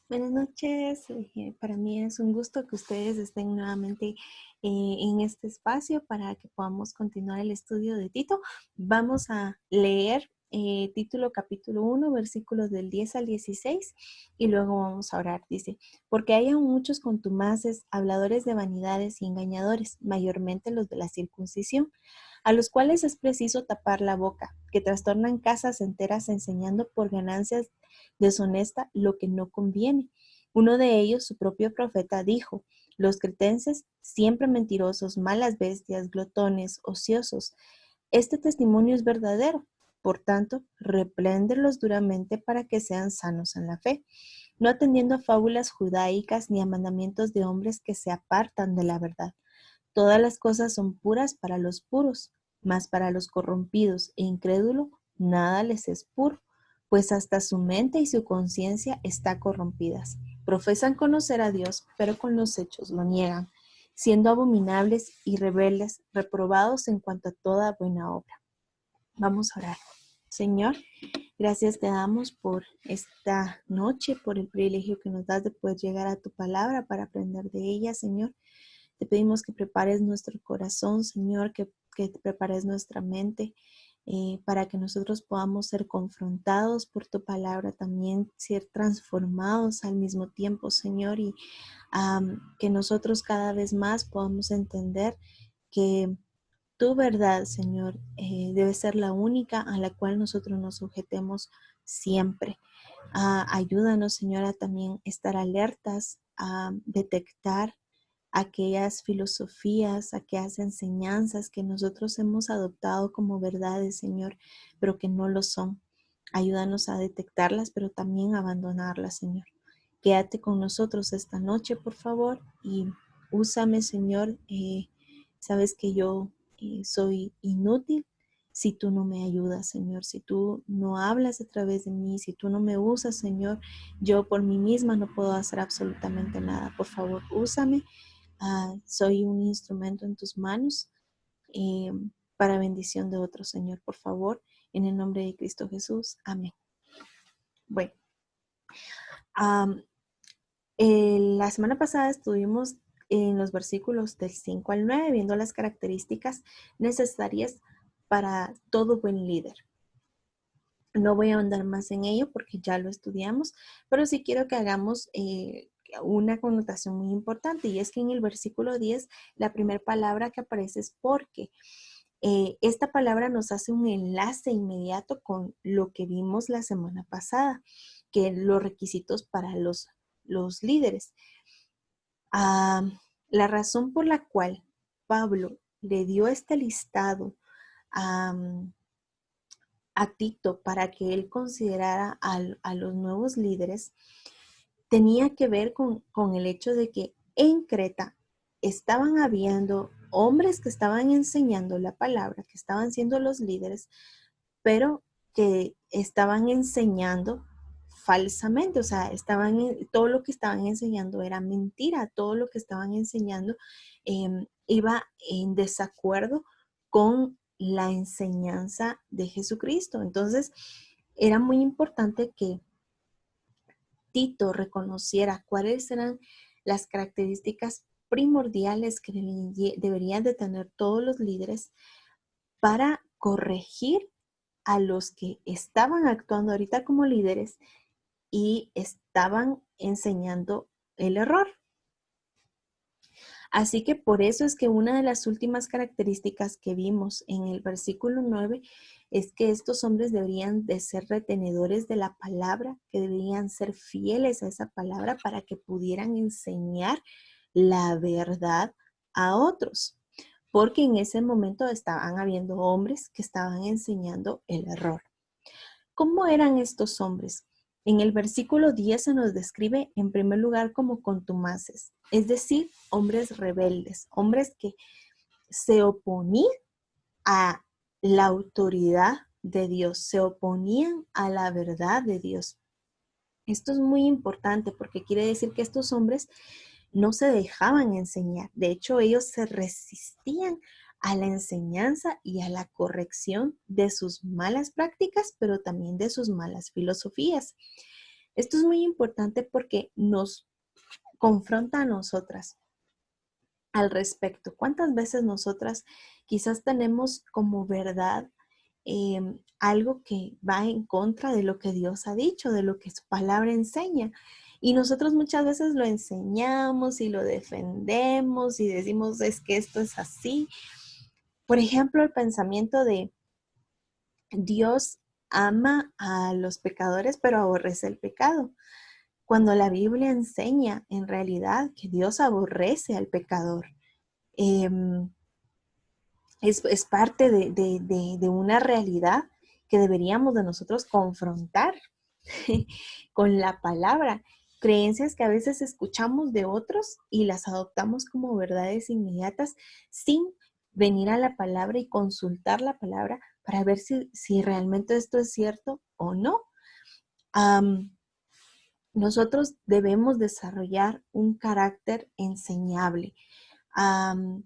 Buenas noches. Para mí es un gusto que ustedes estén nuevamente en este espacio para que podamos continuar el estudio de Tito. Vamos a leer título capítulo 1, versículos del 10 al 16 y luego vamos a orar. Dice, porque hay aún muchos contumaces, habladores de vanidades y engañadores, mayormente los de la circuncisión, a los cuales es preciso tapar la boca, que trastornan casas enteras enseñando por ganancias deshonesta lo que no conviene. Uno de ellos, su propio profeta, dijo, los cretenses, siempre mentirosos, malas bestias, glotones, ociosos. Este testimonio es verdadero. Por tanto, repréndelos duramente para que sean sanos en la fe, no atendiendo a fábulas judaicas ni a mandamientos de hombres que se apartan de la verdad. Todas las cosas son puras para los puros, mas para los corrompidos e incrédulos nada les es puro, pues hasta su mente y su conciencia está corrompidas. Profesan conocer a Dios, pero con los hechos lo niegan, siendo abominables y rebeldes, reprobados en cuanto a toda buena obra. Vamos a orar. Señor, gracias te damos por esta noche, por el privilegio que nos das de poder llegar a tu palabra para aprender de ella, Señor. Te pedimos que prepares nuestro corazón, Señor, que prepares nuestra mente para que nosotros podamos ser confrontados por tu palabra, también ser transformados al mismo tiempo, Señor, y que nosotros cada vez más podamos entender que tu verdad, Señor, debe ser la única a la cual nosotros nos sujetemos siempre. Ayúdanos, Señor, a también estar alertas, a detectar aquellas filosofías, aquellas enseñanzas que nosotros hemos adoptado como verdades, Señor, pero que no lo son. Ayúdanos a detectarlas, pero también a abandonarlas, Señor. Quédate con nosotros esta noche, por favor, y úsame, Señor. Sabes que yo soy inútil si tú no me ayudas, Señor, si tú no hablas a través de mí, si tú no me usas, Señor, yo por mí misma no puedo hacer absolutamente nada. Por favor, úsame. Soy un instrumento en tus manos eh, para bendición de otros, Señor, por favor, en el nombre de Cristo Jesús. Amén. Bueno, um, la semana pasada estuvimos en los versículos del 5 al 9 viendo las características necesarias para todo buen líder. No voy a ahondar más en ello porque ya lo estudiamos, pero sí quiero que hagamos una connotación muy importante, y es que en el versículo 10 la primera palabra que aparece es porque. Esta palabra nos hace un enlace inmediato con lo que vimos la semana pasada, que los requisitos para los líderes. Ah, la razón por la cual Pablo le dio este listado a, a Tito para que él considerara a los nuevos líderes tenía que ver con el hecho de que en Creta estaban habiendo hombres que estaban enseñando la palabra, que estaban siendo los líderes, pero que estaban enseñando falsamente, o sea, todo lo que estaban enseñando era mentira, todo lo que estaban enseñando iba en desacuerdo con la enseñanza de Jesucristo. Entonces, era muy importante que Tito reconociera cuáles eran las características primordiales que deberían de tener todos los líderes para corregir a los que estaban actuando ahorita como líderes y estaban enseñando el error. Así que por eso es que una de las últimas características que vimos en el versículo 9 es que estos hombres deberían de ser retenedores de la palabra, que deberían ser fieles a esa palabra para que pudieran enseñar la verdad a otros. Porque en ese momento estaban habiendo hombres que estaban enseñando el error. ¿Cómo eran estos hombres? En el versículo 10 se nos describe en primer lugar como contumaces, es decir, hombres rebeldes, hombres que se oponían a la autoridad de Dios, se oponían a la verdad de Dios. Esto es muy importante porque quiere decir que estos hombres no se dejaban enseñar. De hecho, ellos se resistían a la enseñanza y a la corrección de sus malas prácticas, pero también de sus malas filosofías. Esto es muy importante porque nos confronta a nosotras al respecto. ¿Cuántas veces nosotras quizás tenemos como verdad algo que va en contra de lo que Dios ha dicho, de lo que su palabra enseña? Y nosotros muchas veces lo enseñamos y lo defendemos y decimos es que esto es así. Por ejemplo, el pensamiento de Dios ama a los pecadores, pero aborrece el pecado. Cuando la Biblia enseña en realidad que Dios aborrece al pecador. Eh, es parte de una realidad que deberíamos de nosotros confrontar con la palabra. Creencias que a veces escuchamos de otros y las adoptamos como verdades inmediatas sin venir a la palabra y consultar la palabra para ver si realmente esto es cierto o no. Nosotros debemos desarrollar un carácter enseñable,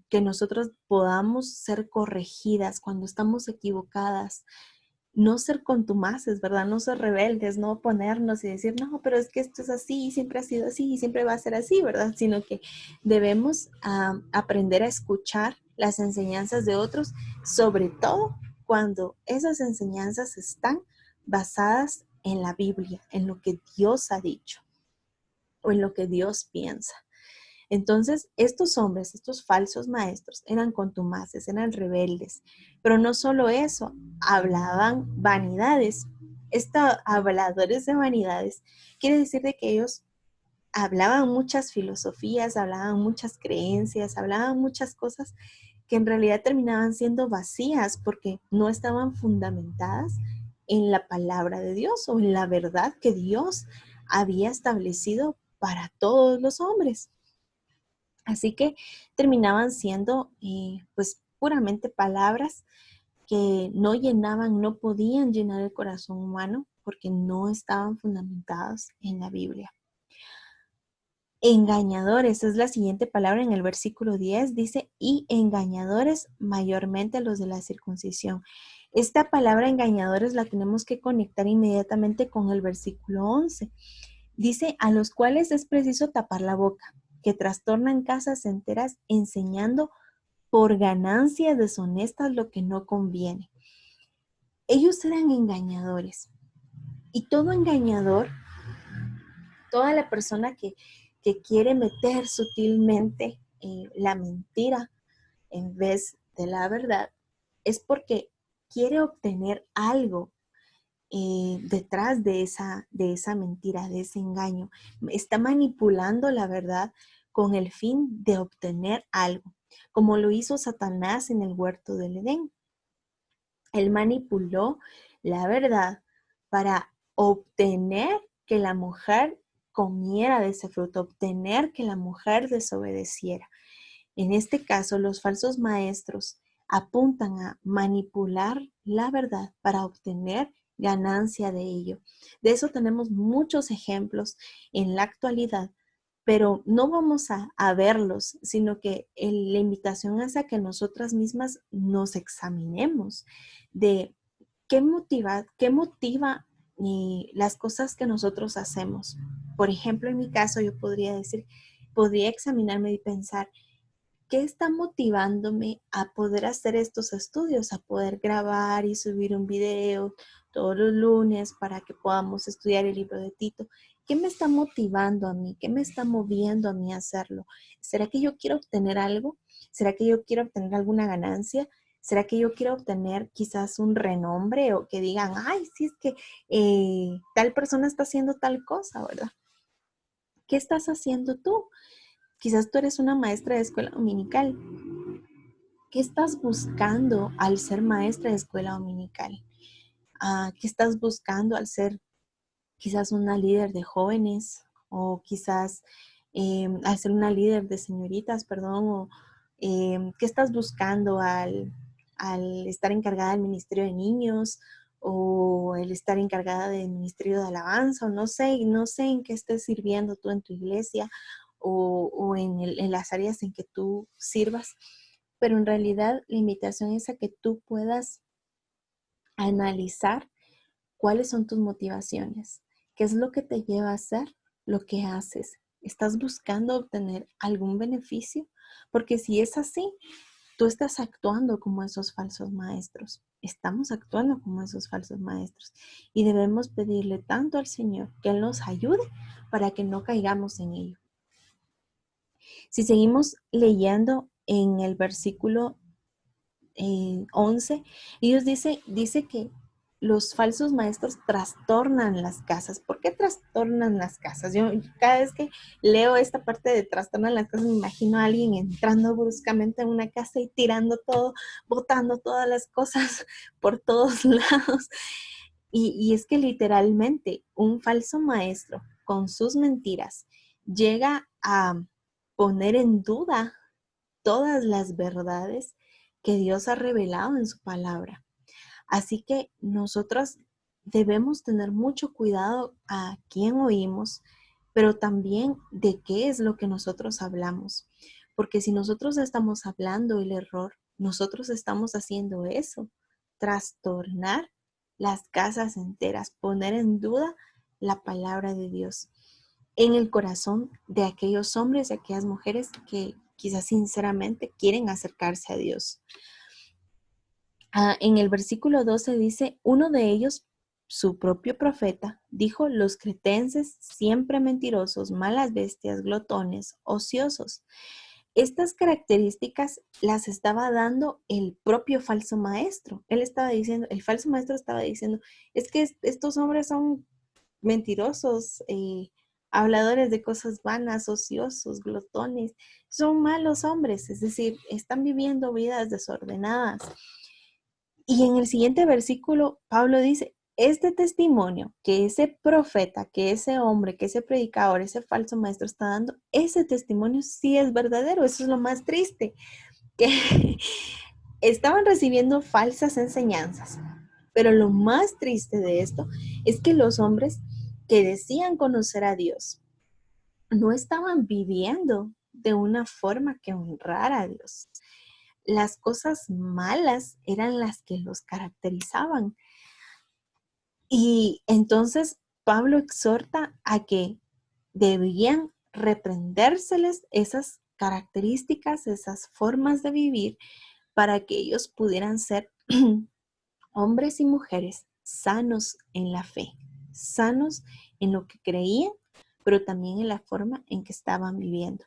que nosotros podamos ser corregidas cuando estamos equivocadas, no ser contumaces, ¿verdad? No ser rebeldes, no ponernos y decir, no, pero es que esto es así, siempre ha sido así y siempre va a ser así, ¿verdad? Sino que debemos aprender a escuchar las enseñanzas de otros, sobre todo cuando esas enseñanzas están basadas en la Biblia, en lo que Dios ha dicho o en lo que Dios piensa. Entonces, estos hombres, estos falsos maestros, eran contumaces, eran rebeldes, pero no solo eso, hablaban vanidades. Estos habladores de vanidades quiere decir de que ellos hablaban muchas filosofías, hablaban muchas creencias, hablaban muchas cosas que en realidad terminaban siendo vacías porque no estaban fundamentadas en la palabra de Dios o en la verdad que Dios había establecido para todos los hombres. Así que terminaban siendo pues puramente palabras que no llenaban, no podían llenar el corazón humano porque no estaban fundamentadas en la Biblia. Engañadores es la siguiente palabra en el versículo 10, dice, y engañadores mayormente los de la circuncisión. Esta palabra engañadores la tenemos que conectar inmediatamente con el versículo 11. Dice, a los cuales es preciso tapar la boca, que trastornan casas enteras enseñando por ganancias deshonestas lo que no conviene. Ellos eran engañadores. Y todo engañador, toda la persona que quiere meter sutilmente la mentira en vez de la verdad, es porque quiere obtener algo detrás de esa mentira, de ese engaño. Está manipulando la verdad con el fin de obtener algo, como lo hizo Satanás en el huerto del Edén. Él manipuló la verdad para obtener que la mujer comiera de ese fruto, obtener que la mujer desobedeciera. En este caso, los falsos maestros apuntan a manipular la verdad para obtener ganancia de ello. De eso tenemos muchos ejemplos en la actualidad, pero no vamos a verlos, sino que la invitación es a que nosotras mismas nos examinemos de qué motiva las cosas que nosotros hacemos. Por ejemplo, en mi caso, yo podría decir, podría examinarme y pensar, ¿qué está motivándome a poder hacer estos estudios, a poder grabar y subir un video todos los lunes para que podamos estudiar el libro de Tito? ¿Qué me está motivando a mí? ¿Qué me está moviendo a mí a hacerlo? ¿Será que yo quiero obtener algo? ¿Será que yo quiero obtener alguna ganancia? ¿Será que yo quiero obtener quizás un renombre o que digan, ay, sí es que tal persona está haciendo tal cosa, ¿verdad? ¿Qué estás haciendo tú? Quizás tú eres una maestra de escuela dominical. ¿Qué estás buscando al ser maestra de escuela dominical? ¿Qué estás buscando al ser quizás una líder de jóvenes o quizás al ser una líder de señoritas, perdón? O, ¿qué estás buscando al estar encargada del ministerio de niños o el estar encargada del ministerio de alabanza? O no sé en qué estés sirviendo tú en tu iglesia o en las áreas en que tú sirvas, pero en realidad la invitación es a que tú puedas analizar cuáles son tus motivaciones, ¿Qué es lo que te lleva a hacer lo que haces? ¿Estás buscando obtener algún beneficio? Porque si es así, tú estás actuando como esos falsos maestros. Estamos actuando como esos falsos maestros. Y debemos pedirle tanto al Señor que Él nos ayude para que no caigamos en ello. Si seguimos leyendo en el versículo 11, Dios dice que los falsos maestros trastornan las casas. ¿Por qué trastornan las casas? Yo cada vez que leo esta parte de trastornan las casas, me imagino a alguien entrando bruscamente en una casa y tirando todo, botando todas las cosas por todos lados. Y es que literalmente un falso maestro con sus mentiras llega a poner en duda todas las verdades que Dios ha revelado en su palabra. Así que nosotros debemos tener mucho cuidado a quién oímos, pero también de qué es lo que nosotros hablamos. Porque si nosotros estamos hablando el error, nosotros estamos haciendo eso, trastornar las casas enteras, poner en duda la palabra de Dios en el corazón de aquellos hombres y aquellas mujeres que quizás sinceramente quieren acercarse a Dios. En el versículo 12 dice, uno de ellos, su propio profeta, dijo, los cretenses siempre mentirosos, malas bestias, glotones, ociosos. Estas características las estaba dando el propio falso maestro. Él estaba diciendo, el falso maestro estaba diciendo, es que estos hombres son mentirosos, habladores de cosas vanas, ociosos, glotones, son malos hombres, es decir, están viviendo vidas desordenadas. Y en el siguiente versículo, Pablo dice, este testimonio que ese profeta, que ese hombre, que ese predicador, ese falso maestro está dando, ese testimonio sí es verdadero. Eso es lo más triste, que estaban recibiendo falsas enseñanzas. Pero lo más triste de esto es que los hombres que decían conocer a Dios no estaban viviendo de una forma que honrara a Dios. Las cosas malas eran las que los caracterizaban. Y entonces Pablo exhorta a que debían reprendérseles esas características, esas formas de vivir, para que ellos pudieran ser hombres y mujeres sanos en la fe, sanos en lo que creían, pero también en la forma en que estaban viviendo.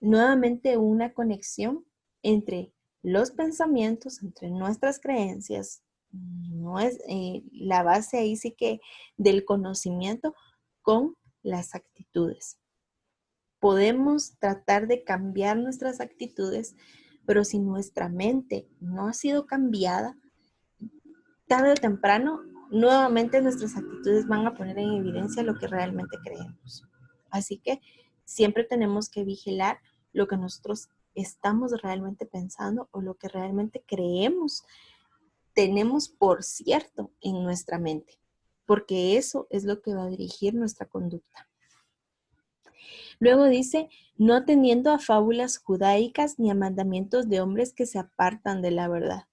Nuevamente una conexión entre los pensamientos, entre nuestras creencias, no es la base ahí sí que del conocimiento con las actitudes. Podemos tratar de cambiar nuestras actitudes, pero si nuestra mente no ha sido cambiada, tarde o temprano, nuevamente nuestras actitudes van a poner en evidencia lo que realmente creemos. Así que siempre tenemos que vigilar lo que nosotros estamos realmente pensando o lo que realmente creemos, tenemos por cierto en nuestra mente, porque eso es lo que va a dirigir nuestra conducta. Luego dice, no atendiendo a fábulas judaicas ni a mandamientos de hombres que se apartan de la verdad.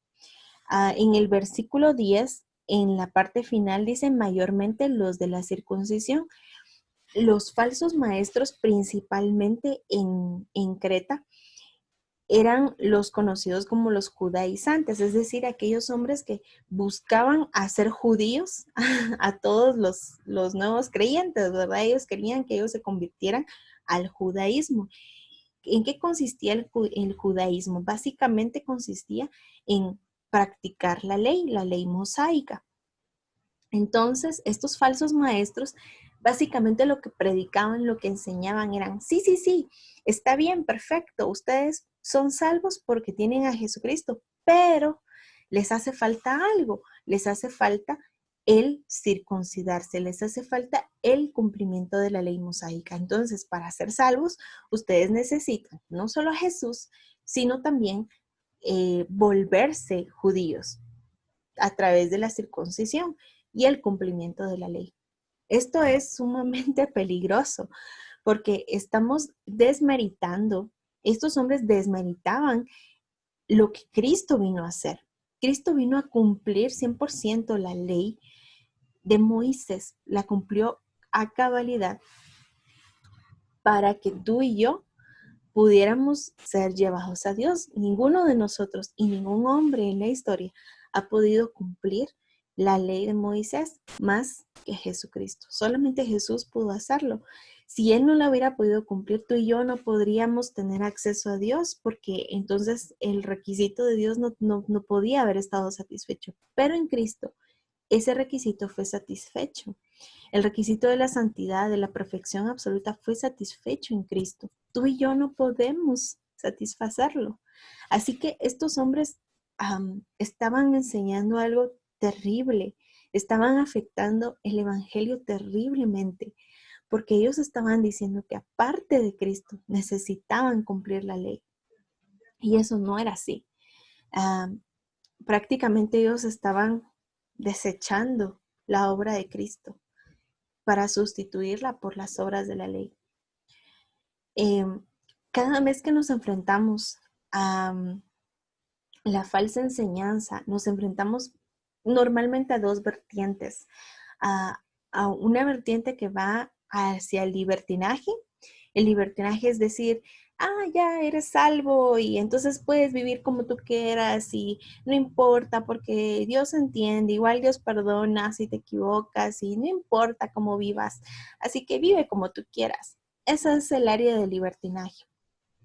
En el versículo 10, en la parte final, dice mayormente los de la circuncisión. Los falsos maestros, principalmente en Creta, eran los conocidos como los judaizantes, es decir, aquellos hombres que buscaban hacer judíos a todos los nuevos creyentes, ¿verdad? Ellos querían que ellos se convirtieran al judaísmo. ¿En qué consistía el judaísmo? Básicamente consistía en practicar la ley mosaica. Entonces, estos falsos maestros, básicamente lo que predicaban, lo que enseñaban eran, sí, está bien, perfecto, ustedes son salvos porque tienen a Jesucristo, pero les hace falta algo, les hace falta el circuncidarse, les hace falta el cumplimiento de la ley mosaica. Entonces, para ser salvos, ustedes necesitan no solo a Jesús, sino también volverse judíos a través de la circuncisión y el cumplimiento de la ley. Esto es sumamente peligroso porque estamos desmeritando, estos hombres desmeritaban lo que Cristo vino a hacer. Cristo vino a cumplir 100% la ley de Moisés, la cumplió a cabalidad para que tú y yo pudiéramos ser llevados a Dios. Ninguno de nosotros y ningún hombre en la historia ha podido cumplir la ley de Moisés más que Jesucristo. Solamente Jesús pudo hacerlo. Si Él no la hubiera podido cumplir, tú y yo no podríamos tener acceso a Dios, porque entonces el requisito de Dios no podía haber estado satisfecho. Pero en Cristo, ese requisito fue satisfecho. El requisito de la santidad, de la perfección absoluta, fue satisfecho en Cristo. Tú y yo no podemos satisfacerlo. Así que estos hombres estaban enseñando algo terrible, estaban afectando el evangelio terriblemente, porque ellos estaban diciendo que aparte de Cristo necesitaban cumplir la ley. Y eso no era así. Prácticamente ellos estaban desechando la obra de Cristo para sustituirla por las obras de la ley. Cada vez que nos enfrentamos a la falsa enseñanza, nos enfrentamos normalmente a dos vertientes. A una vertiente que va hacia el libertinaje. El libertinaje es decir, ya eres salvo y entonces puedes vivir como tú quieras y no importa porque Dios entiende, igual Dios perdona si te equivocas y no importa cómo vivas, así que vive como tú quieras. Ese es el área del libertinaje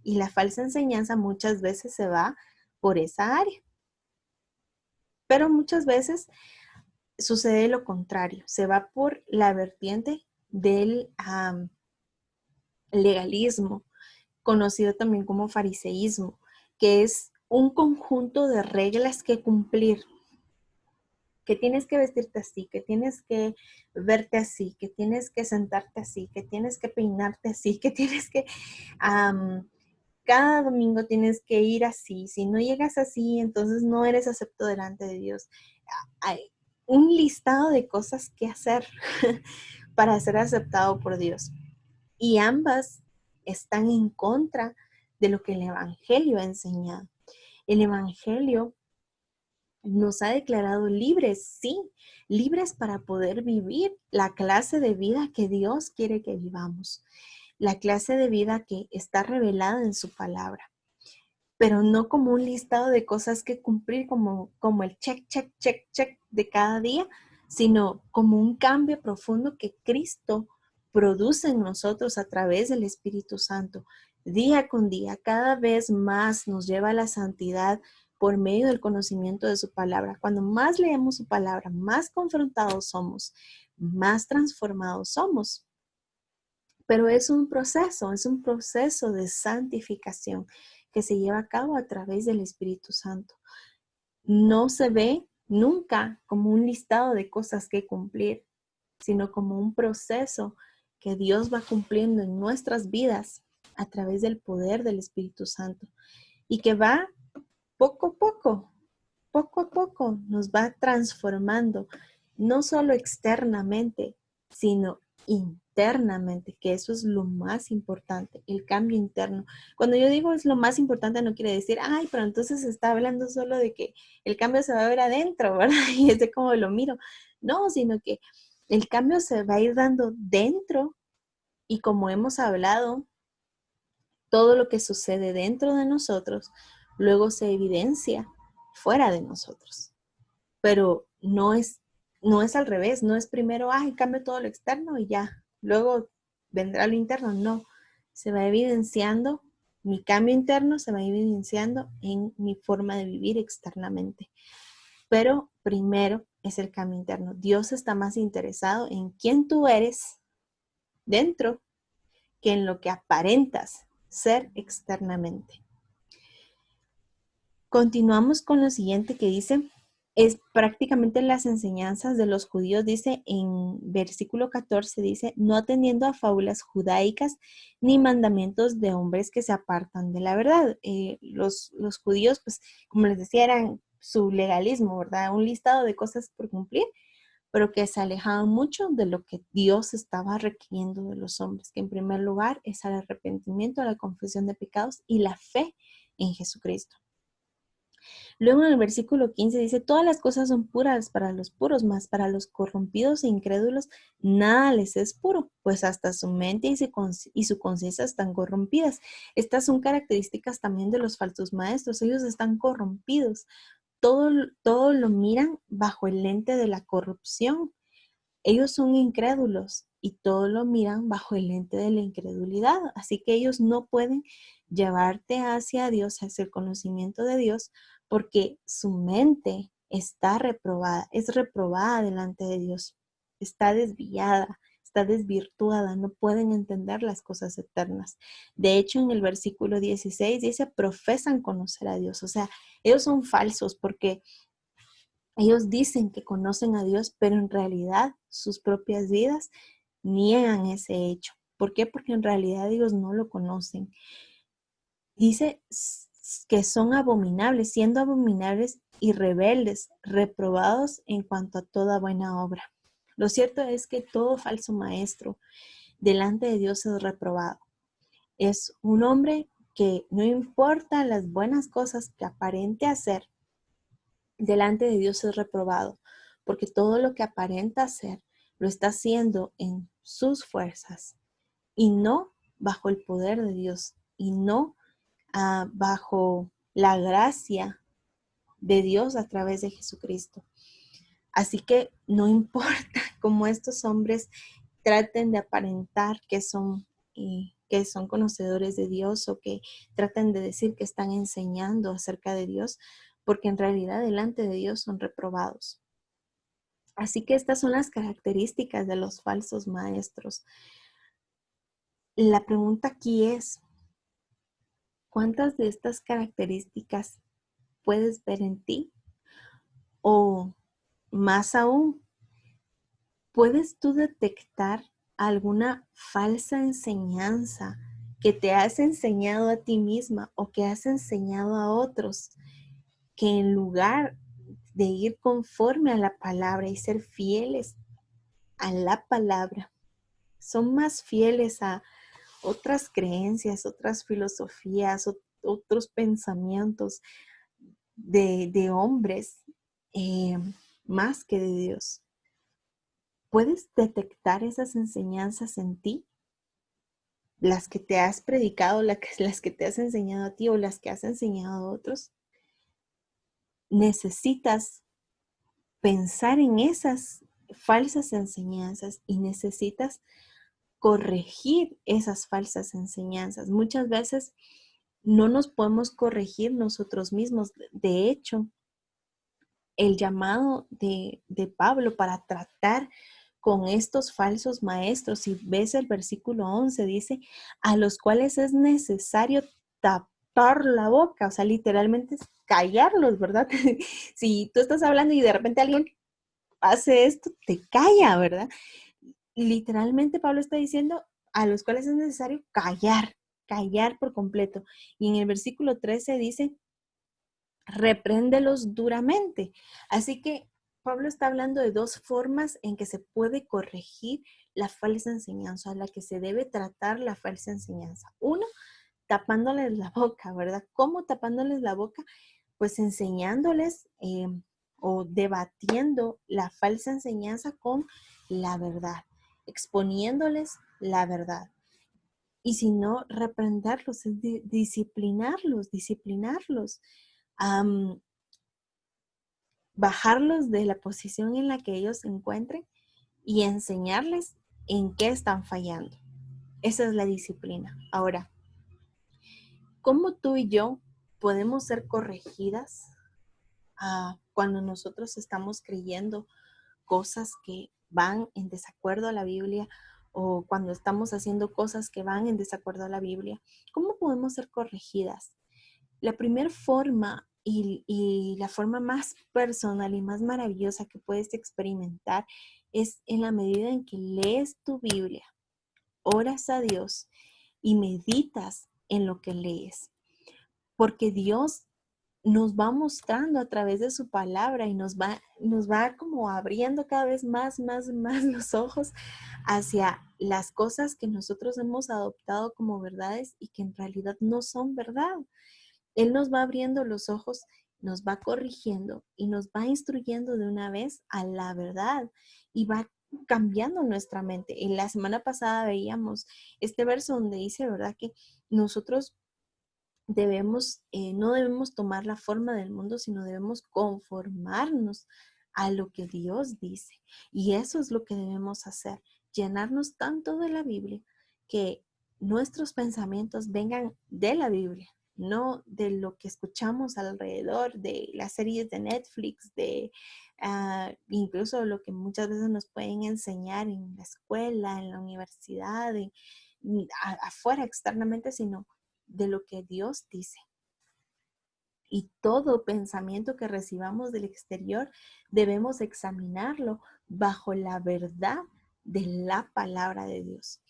y la falsa enseñanza muchas veces se va por esa área, pero muchas veces sucede lo contrario, se va por la vertiente del legalismo, conocido también como fariseísmo, que es un conjunto de reglas que cumplir, que tienes que vestirte así, que tienes que verte así, que tienes que sentarte así, que tienes que peinarte así, que tienes que, cada domingo tienes que ir así, si no llegas así, entonces no eres acepto delante de Dios. Hay un listado de cosas que hacer para ser aceptado por Dios. Y ambas están en contra de lo que el Evangelio ha enseñado. El Evangelio nos ha declarado libres, sí, libres para poder vivir la clase de vida que Dios quiere que vivamos, la clase de vida que está revelada en su palabra, pero no como un listado de cosas que cumplir como el check, check, check, check de cada día, sino como un cambio profundo que Cristo produce en nosotros a través del Espíritu Santo. Día con día, cada vez más nos lleva a la santidad por medio del conocimiento de su palabra. Cuando más leemos su palabra, más confrontados somos, más transformados somos. Pero es un proceso de santificación que se lleva a cabo a través del Espíritu Santo. No se ve nunca como un listado de cosas que cumplir, sino como un proceso que Dios va cumpliendo en nuestras vidas a través del poder del Espíritu Santo y que va poco a poco nos va transformando, no solo externamente, sino internamente, que eso es lo más importante, el cambio interno. Cuando yo digo es lo más importante, no quiere decir, pero entonces se está hablando solo de que el cambio se va a ver adentro, ¿verdad? Y es de cómo lo miro. No, sino que el cambio se va a ir dando dentro y como hemos hablado, todo lo que sucede dentro de nosotros luego se evidencia fuera de nosotros. Pero no es al revés, no es primero, cambio todo lo externo y ya, luego vendrá lo interno, no, se va evidenciando, mi cambio interno se va evidenciando en mi forma de vivir externamente. Pero primero es el cambio interno. Dios está más interesado en quién tú eres dentro que en lo que aparentas ser externamente. Continuamos con lo siguiente que dice, es prácticamente las enseñanzas de los judíos, dice en versículo 14, dice, no atendiendo a fábulas judaicas ni mandamientos de hombres que se apartan de la verdad. Los judíos, pues, como les decía, eran su legalismo, ¿verdad? Un listado de cosas por cumplir, pero que se alejaban mucho de lo que Dios estaba requiriendo de los hombres, que en primer lugar es el arrepentimiento, la confesión de pecados y la fe en Jesucristo. Luego en el versículo 15 dice, todas las cosas son puras para los puros, mas para los corrompidos e incrédulos nada les es puro, pues hasta su mente y su conciencia están corrompidas. Estas son características también de los falsos maestros. Ellos están corrompidos. Todo lo miran bajo el lente de la corrupción. Ellos son incrédulos y todo lo miran bajo el lente de la incredulidad. Así que ellos no pueden llevarte hacia Dios, hacia el conocimiento de Dios, porque su mente está reprobada, es reprobada delante de Dios, está desviada, está desvirtuada, no pueden entender las cosas eternas. De hecho, en el versículo 16 dice, profesan conocer a Dios, o sea, ellos son falsos porque ellos dicen que conocen a Dios, pero en realidad sus propias vidas niegan ese hecho. ¿Por qué? Porque en realidad ellos no lo conocen. Dice que son abominables, siendo abominables y rebeldes, reprobados en cuanto a toda buena obra. Lo cierto es que todo falso maestro delante de Dios es reprobado. Es un hombre que no importa las buenas cosas que aparente hacer, delante de Dios es reprobado, porque todo lo que aparenta hacer lo está haciendo en sus fuerzas y no bajo el poder de Dios y no bajo la gracia de Dios a través de Jesucristo. Así que no importa cómo estos hombres traten de aparentar que son conocedores de Dios o que traten de decir que están enseñando acerca de Dios, porque en realidad delante de Dios son reprobados. Así que estas son las características de los falsos maestros. La pregunta aquí es, ¿cuántas de estas características puedes ver en ti? O más aún, ¿puedes tú detectar alguna falsa enseñanza que te has enseñado a ti misma o que has enseñado a otros, que en lugar de ir conforme a la palabra y ser fieles a la palabra, son más fieles a otras creencias, otras filosofías, otros pensamientos de hombres, eh, más que de Dios? ¿Puedes detectar esas enseñanzas en ti? Las que te has predicado, las que te has enseñado a ti o las que has enseñado a otros. Necesitas pensar en esas falsas enseñanzas y necesitas corregir esas falsas enseñanzas. Muchas veces no nos podemos corregir nosotros mismos. De hecho, el llamado de Pablo para tratar con estos falsos maestros, si ves el versículo 11, dice, a los cuales es necesario tapar la boca, o sea, literalmente es callarlos, ¿verdad? Si tú estás hablando y de repente alguien hace esto, te calla, ¿verdad? Literalmente Pablo está diciendo a los cuales es necesario callar por completo. Y en el versículo 13 dice, repréndelos duramente. Así que Pablo está hablando de dos formas en que se puede corregir la falsa enseñanza, a la que se debe tratar la falsa enseñanza. Uno, tapándoles la boca, ¿verdad? ¿Cómo tapándoles la boca? Pues enseñándoles o debatiendo la falsa enseñanza con la verdad, exponiéndoles la verdad. Y si no, reprenderlos, es disciplinarlos, um, bajarlos de la posición en la que ellos se encuentren y enseñarles en qué están fallando. Esa es la disciplina. Ahora, ¿cómo tú y yo podemos ser corregidas cuando nosotros estamos creyendo cosas que van en desacuerdo a la Biblia o cuando estamos haciendo cosas que van en desacuerdo a la Biblia? ¿Cómo podemos ser corregidas? La primera forma y la forma más personal y más maravillosa que puedes experimentar es en la medida en que lees tu Biblia, oras a Dios y meditas en lo que lees. Porque Dios nos va mostrando a través de su palabra y nos va como abriendo cada vez más los ojos hacia las cosas que nosotros hemos adoptado como verdades y que en realidad no son verdad. Él nos va abriendo los ojos nos va corrigiendo y nos va instruyendo de una vez a la verdad y va cambiando nuestra mente. Y la semana pasada veíamos este verso donde dice, ¿verdad? Que nosotros no debemos tomar la forma del mundo, sino debemos conformarnos a lo que Dios dice. Y eso es lo que debemos hacer, llenarnos tanto de la Biblia que nuestros pensamientos vengan de la Biblia, no de lo que escuchamos alrededor, de las series de Netflix, de incluso lo que muchas veces nos pueden enseñar en la escuela, en la universidad, afuera externamente, sino de lo que Dios dice. Y todo pensamiento que recibamos del exterior debemos examinarlo bajo la verdad de la palabra de Dios.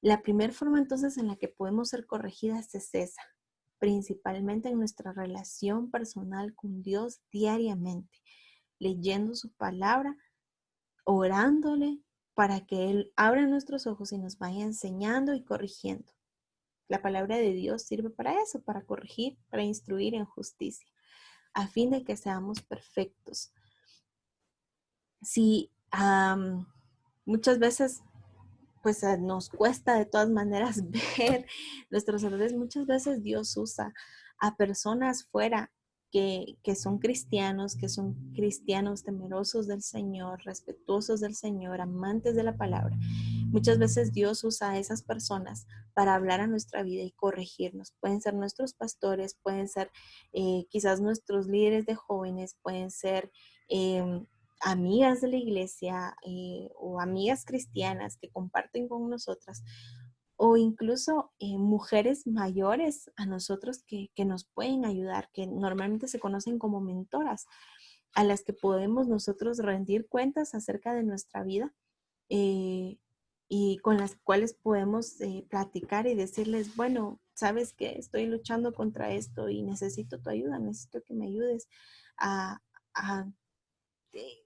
La primera forma entonces en la que podemos ser corregidas es esa, principalmente en nuestra relación personal con Dios diariamente, leyendo su palabra, orándole para que Él abra nuestros ojos y nos vaya enseñando y corrigiendo. La palabra de Dios sirve para eso, para corregir, para instruir en justicia, a fin de que seamos perfectos. Si muchas veces pues nos cuesta de todas maneras ver nuestros errores, muchas veces Dios usa a personas fuera que son cristianos temerosos del Señor, respetuosos del Señor, amantes de la palabra. Muchas veces Dios usa a esas personas para hablar a nuestra vida y corregirnos. Pueden ser nuestros pastores, pueden ser quizás nuestros líderes de jóvenes, pueden ser amigas de la iglesia o amigas cristianas que comparten con nosotras, o incluso mujeres mayores a nosotros que nos pueden ayudar, que normalmente se conocen como mentoras, a las que podemos nosotros rendir cuentas acerca de nuestra vida eh, y con las cuales podemos platicar y decirles, bueno, sabes que estoy luchando contra esto y necesito tu ayuda, necesito que me ayudes a, a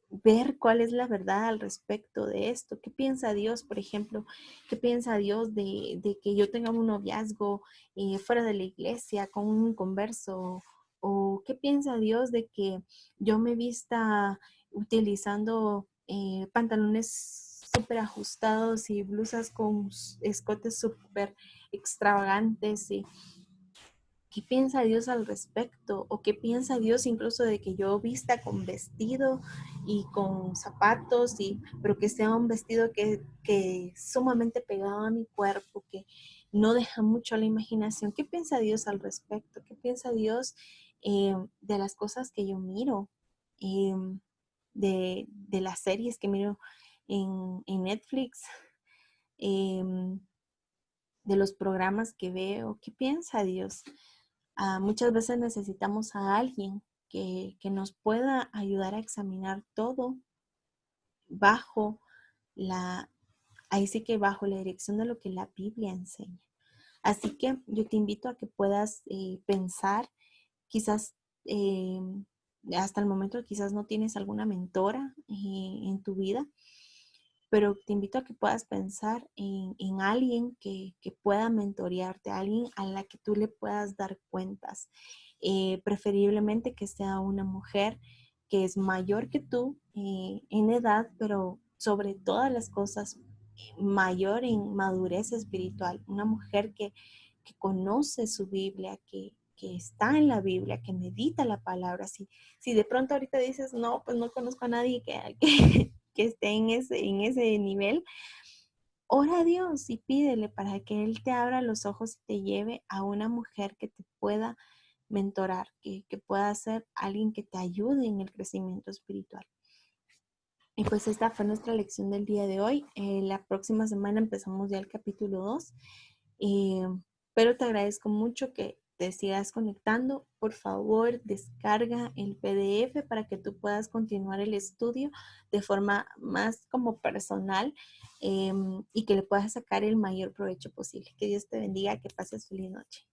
ver cuál es la verdad al respecto de esto. ¿Qué piensa Dios, por ejemplo? ¿Qué piensa Dios de que yo tenga un noviazgo fuera de la iglesia con un converso? ¿O qué piensa Dios de que yo me vista utilizando pantalones súper ajustados y blusas con escotes súper extravagantes? Y ¿qué piensa Dios al respecto? ¿O qué piensa Dios incluso de que yo vista con vestido y con zapatos, pero que sea un vestido que sumamente pegado a mi cuerpo, que no deja mucho a la imaginación? ¿Qué piensa Dios al respecto? ¿Qué piensa Dios de las cosas que yo miro? Eh, de las series que miro en Netflix, eh, de los programas que veo. ¿Qué piensa Dios? Muchas veces necesitamos a alguien que nos pueda ayudar a examinar todo bajo la, ahí sí que bajo la dirección de lo que la Biblia enseña. Así que yo te invito a que puedas pensar, quizás eh, hasta el momento quizás no tienes alguna mentora en tu vida, pero te invito a que puedas pensar en alguien que pueda mentorearte, alguien a la que tú le puedas dar cuentas. Preferiblemente que sea una mujer que es mayor que tú en edad, pero sobre todas las cosas mayor en madurez espiritual. Una mujer que conoce su Biblia, que está en la Biblia, que medita la palabra. Si de pronto ahorita dices, no, pues no conozco a nadie que esté en ese nivel, ora a Dios y pídele para que Él te abra los ojos y te lleve a una mujer que te pueda mentorar, que pueda ser alguien que te ayude en el crecimiento espiritual. Y pues esta fue nuestra lección del día de hoy. La próxima semana empezamos ya el capítulo 2. Pero te agradezco mucho que te sigas conectando. Por favor, descarga el PDF para que tú puedas continuar el estudio de forma más como personal y que le puedas sacar el mayor provecho posible. Que Dios te bendiga, que pases feliz noche.